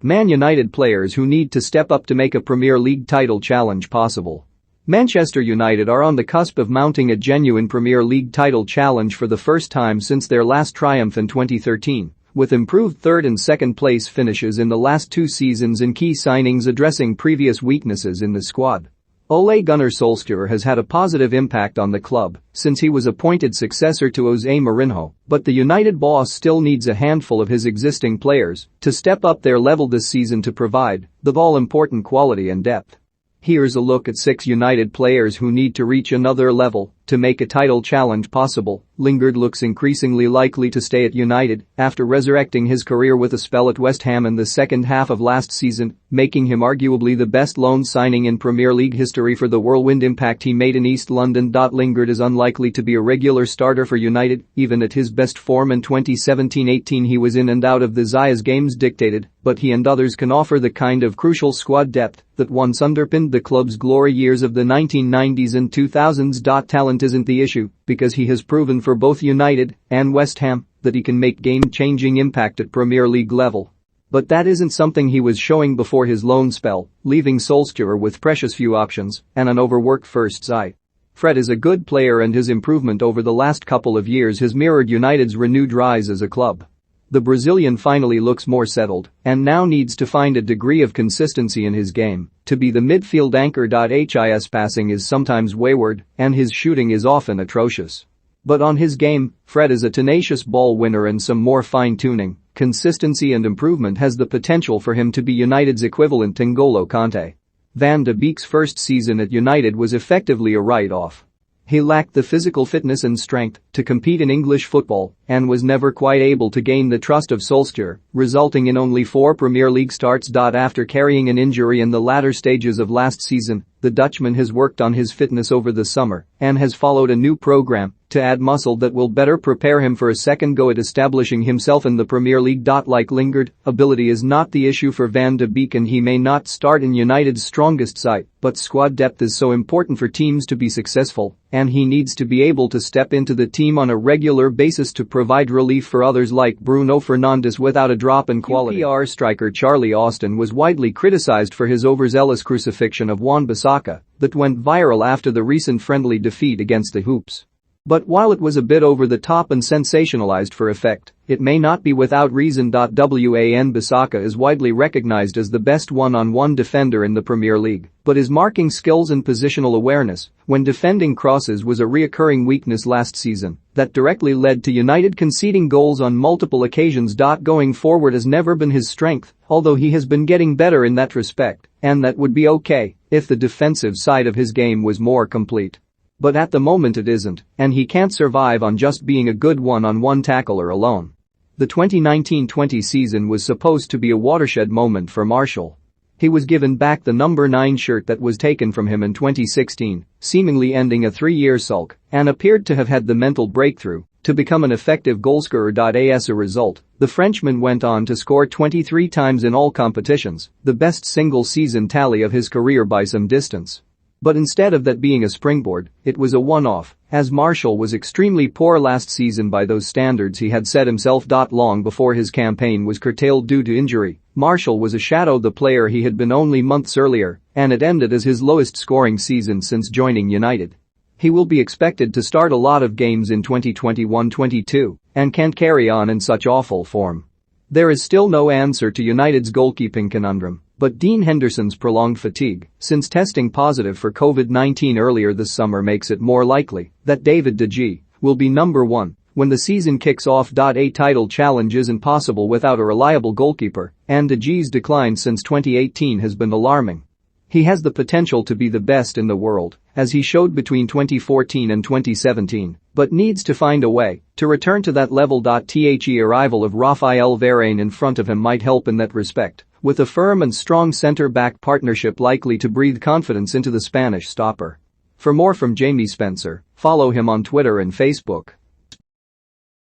Man United players who need to step up to make a Premier League title challenge possible. Manchester United are on the cusp of mounting a genuine Premier League title challenge for the first time since their last triumph in 2013, with improved third and second place finishes in the last two seasons and key signings addressing previous weaknesses in the squad. Ole Gunnar Solskjaer has had a positive impact on the club since he was appointed successor to Jose Mourinho, but the United boss still needs a handful of his existing players to step up their level this season to provide the all-important quality and depth. Here's a look at 6 United players who need to reach another level to make a title challenge possible. Lingard looks increasingly likely to stay at United after resurrecting his career with a spell at West Ham in the second half of last season, making him arguably the best loan signing in Premier League history for the whirlwind impact he made in East London. Lingard is unlikely to be a regular starter for United, even at his best form in 2017-18 he was in and out of the Zayas games dictated, but he and others can offer the kind of crucial squad depth that once underpinned the club's glory years of the 1990s and 2000s. Talent isn't the issue, because he has proven for both United and West Ham that he can make game-changing impact at Premier League level. But that isn't something he was showing before his loan spell, leaving Solskjaer with precious few options and an overworked first side. Fred is a good player and his improvement over the last couple of years has mirrored United's renewed rise as a club. The Brazilian finally looks more settled and now needs to find a degree of consistency in his game to be the midfield anchor. His passing is sometimes wayward and his shooting is often atrocious. But on his game, Fred is a tenacious ball winner and some more fine-tuning, consistency and improvement has the potential for him to be United's equivalent to N'Golo Kanté. Van de Beek's first season at United was effectively a write-off. He lacked the physical fitness and strength to compete in English football and was never quite able to gain the trust of Solskjaer, resulting in only 4 Premier League starts. After carrying an injury in the latter stages of last season, the Dutchman has worked on his fitness over the summer and has followed a new program to add muscle that will better prepare him for a second go at establishing himself in the Premier League. Like Lingard, ability is not the issue for Van de Beek and he may not start in United's strongest side, but squad depth is so important for teams to be successful, and he needs to be able to step into the team on a regular basis to provide relief for others like Bruno Fernandes without a drop in quality. QPR striker Charlie Austin was widely criticized for his overzealous crucifixion of Wan-Bissaka that went viral after the recent friendly defeat against the Hoops. But while it was a bit over the top and sensationalized for effect, it may not be without reason. Wan-Bissaka is widely recognized as the best one-on-one defender in the Premier League, but his marking skills and positional awareness when defending crosses was a reoccurring weakness last season that directly led to United conceding goals on multiple occasions. Going forward has never been his strength, although he has been getting better in that respect, and that would be okay if the defensive side of his game was more complete. But at the moment it isn't, and he can't survive on just being a good one-on-one tackler alone. The 2019-20 season was supposed to be a watershed moment for Martial. He was given back the number 9 shirt that was taken from him in 2016, seemingly ending a 3-year sulk, and appeared to have had the mental breakthrough to become an effective goalscorer. As a result, the Frenchman went on to score 23 times in all competitions, the best single-season tally of his career by some distance. But instead of that being a springboard, it was a one-off, as Martial was extremely poor last season by those standards he had set himself. Long before his campaign was curtailed due to injury, Martial was a shadow the player he had been only months earlier, and it ended as his lowest scoring season since joining United. He will be expected to start a lot of games in 2021-22 and can't carry on in such awful form. There is still no answer to United's goalkeeping conundrum, but Dean Henderson's prolonged fatigue since testing positive for COVID-19 earlier this summer makes it more likely that David De Gea will be number 1 when the season kicks off. A title challenge isn't possible without a reliable goalkeeper, and De Gea's decline since 2018 has been alarming. He has the potential to be the best in the world, as he showed between 2014 and 2017, but needs to find a way to return to that level. The arrival of Raphael Varane in front of him might help in that respect, with a firm and strong centre-back partnership likely to breathe confidence into the Spanish stopper. For more from Jamie Spencer, follow him on Twitter and Facebook.